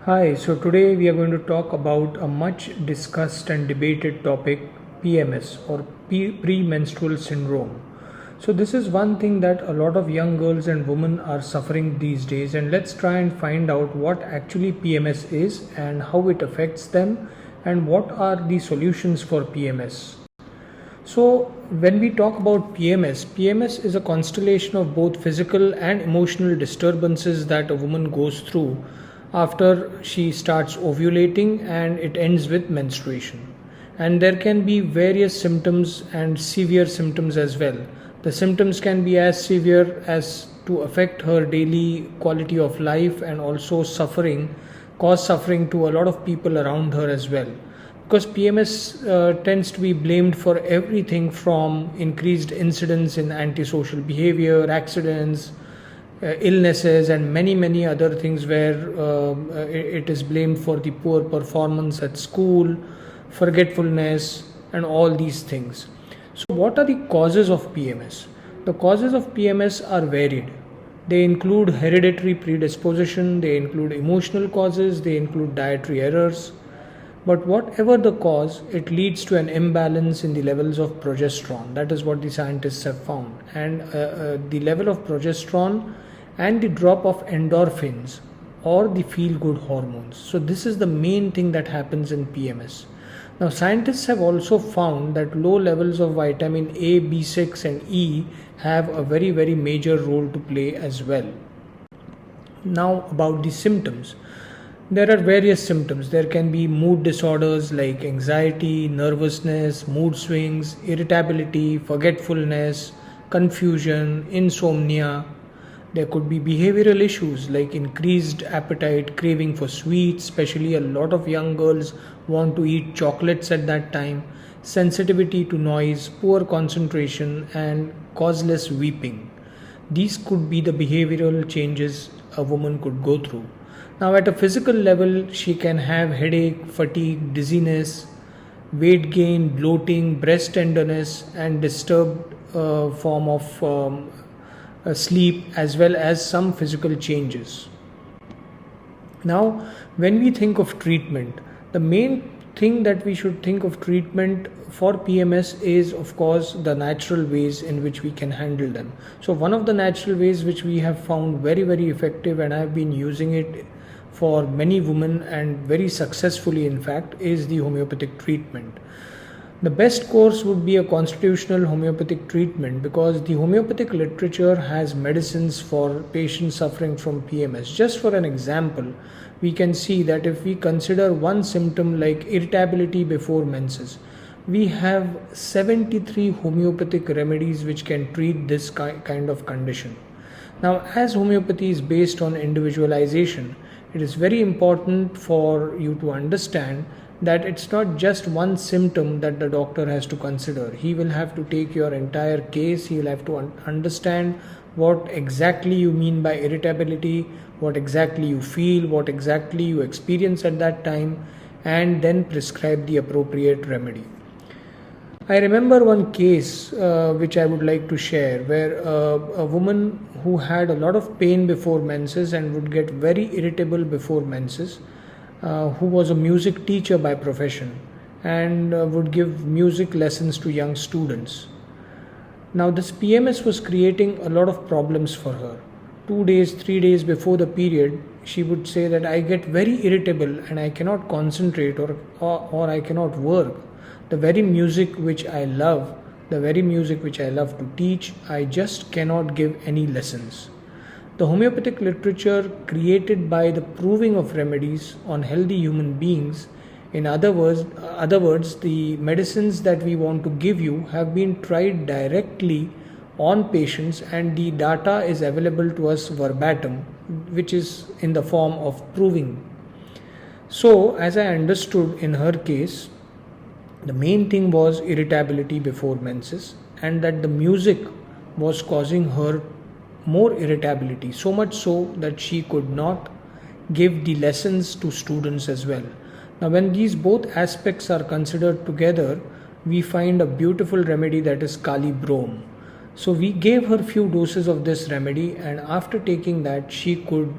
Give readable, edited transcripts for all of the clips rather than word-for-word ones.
Hi, so today we are going to talk about a much discussed and debated topic, PMS or premenstrual syndrome. So, this is one thing that a lot of young girls and women are suffering these days, and let's try and find out what actually PMS is and how it affects them, and what are the solutions for PMS. So, when we talk about PMS is a constellation of both physical and emotional disturbances that a woman goes through after she starts ovulating and it ends with menstruation. And there can be various symptoms and severe symptoms as well. The symptoms can be as severe as to affect her daily quality of life and also cause suffering to a lot of people around her as well, because PMS tends to be blamed for everything from increased incidence in antisocial behavior, accidents, illnesses, and many other things where it is blamed for the poor performance at school, forgetfulness, and all these things. So, what are the causes of PMS? The causes of PMS are varied. They include hereditary predisposition, they include emotional causes, they include dietary errors. But whatever the cause, it leads to an imbalance in the levels of progesterone. That is what the scientists have found. And the level of progesterone and the drop of endorphins or the feel good hormones. So, this is the main thing that happens in PMS. Now, scientists have also found that low levels of vitamin A, B6, and E have a very major role to play as well. Now, about the symptoms. There are various symptoms. There can be mood disorders like anxiety, nervousness, mood swings, irritability, forgetfulness, confusion, insomnia. There could be behavioral issues like increased appetite, craving for sweets, especially a lot of young girls want to eat chocolates at that time, sensitivity to noise, poor concentration, and causeless weeping. These could be the behavioral changes a woman could go through. Now, at a physical level, she can have headache, fatigue, dizziness, weight gain, bloating, breast tenderness, and disturbed form of sleep, as well as some physical changes. Now, when we think of treatment, the main thing that we should think of treatment for PMS is, of course, the natural ways in which we can handle them. So, one of the natural ways which we have found very effective, and I have been using it for many women and very successfully, in fact, is the homeopathic treatment. The best course would be a constitutional homeopathic treatment, because the homeopathic literature has medicines for patients suffering from PMS. Just for an example, we can see that if we consider one symptom like irritability before menses, we have 73 homeopathic remedies which can treat this kind of condition. Now, as homeopathy is based on individualization, it is very important for you to understand that it's not just one symptom that the doctor has to consider. He will have to take your entire case. He will have to understand what exactly you mean by irritability, what exactly you feel, what exactly you experience at that time, and then prescribe the appropriate remedy. I remember one case which I would like to share, where a woman who had a lot of pain before menses and would get very irritable before menses, who was a music teacher by profession and would give music lessons to young students. Now, this PMS was creating a lot of problems for her. 2 days, 3 days before the period, she would say that I get very irritable and I cannot concentrate, or I cannot work. The very music which I love, the very music which I love to teach, I just cannot give any lessons. The homeopathic literature created by the proving of remedies on healthy human beings, in other words, the medicines that we want to give you have been tried directly on patients, and the data is available to us verbatim, which is in the form of proving. So, as I understood in her case, the main thing was irritability before menses, and that the music was causing her more irritability, so much so that she could not give the lessons to students as well. Now, when these both aspects are considered together, we find a beautiful remedy, that is Kali Brome. So we gave her few doses of this remedy, and after taking that, she could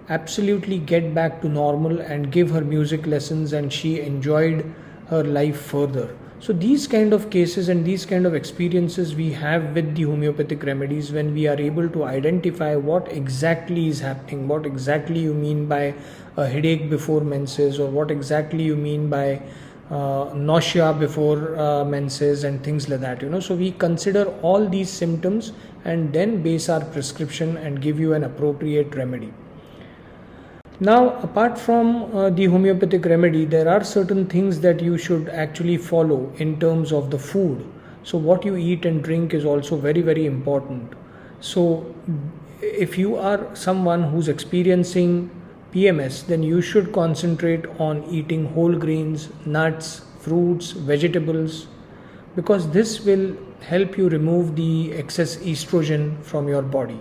absolutely get back to normal and give her music lessons, and she enjoyed her life further. So these kind of cases and these kind of experiences we have with the homeopathic remedies, when we are able to identify what exactly is happening, what exactly you mean by a headache before menses, or what exactly you mean by nausea before menses and things like that, so we consider all these symptoms and then base our prescription and give you an appropriate remedy. Now, apart from the homeopathic remedy, there are certain things that you should actually follow in terms of the food. So what you eat and drink is also very, very important. So if you are someone who's experiencing PMS, then you should concentrate on eating whole grains, nuts, fruits, vegetables, because this will help you remove the excess estrogen from your body.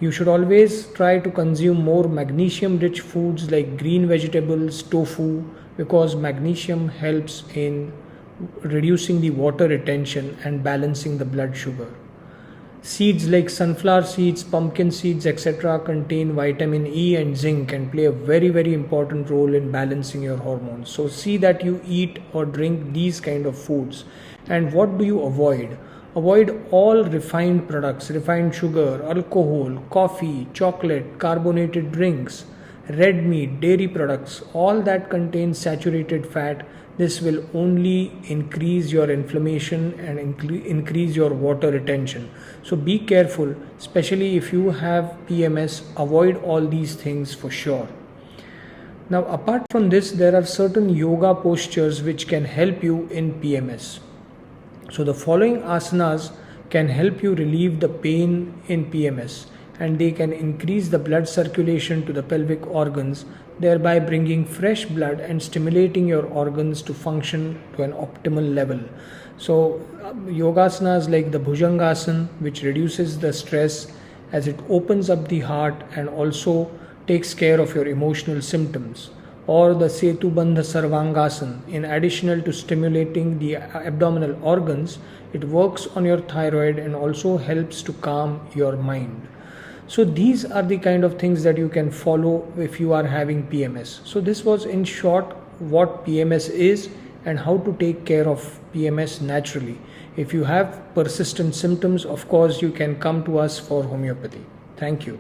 You should always try to consume more magnesium rich foods like green vegetables, tofu, because magnesium helps in reducing the water retention and balancing the blood sugar. Seeds like sunflower seeds, pumpkin seeds, etc. contain vitamin E and zinc and play a very, very important role in balancing your hormones. So see that you eat or drink these kind of foods. And what do you avoid? Avoid all refined products, refined sugar, alcohol, coffee, chocolate, carbonated drinks, red meat, dairy products, all that contains saturated fat. This will only increase your inflammation and increase your water retention. So be careful, especially if you have PMS, avoid all these things for sure. Now, apart from this, there are certain yoga postures which can help you in PMS. So the following asanas can help you relieve the pain in PMS, and they can increase the blood circulation to the pelvic organs, thereby bringing fresh blood and stimulating your organs to function to an optimal level. So yogasanas like the Bhujangasana, which reduces the stress as it opens up the heart and also takes care of your emotional symptoms, or the Setubandha Sarvangasana, in addition to stimulating the abdominal organs, it works on your thyroid and also helps to calm your mind. So these are the kind of things that you can follow if you are having PMS. So this was in short what PMS is and how to take care of PMS naturally. If you have persistent symptoms, of course you can come to us for homeopathy. Thank you.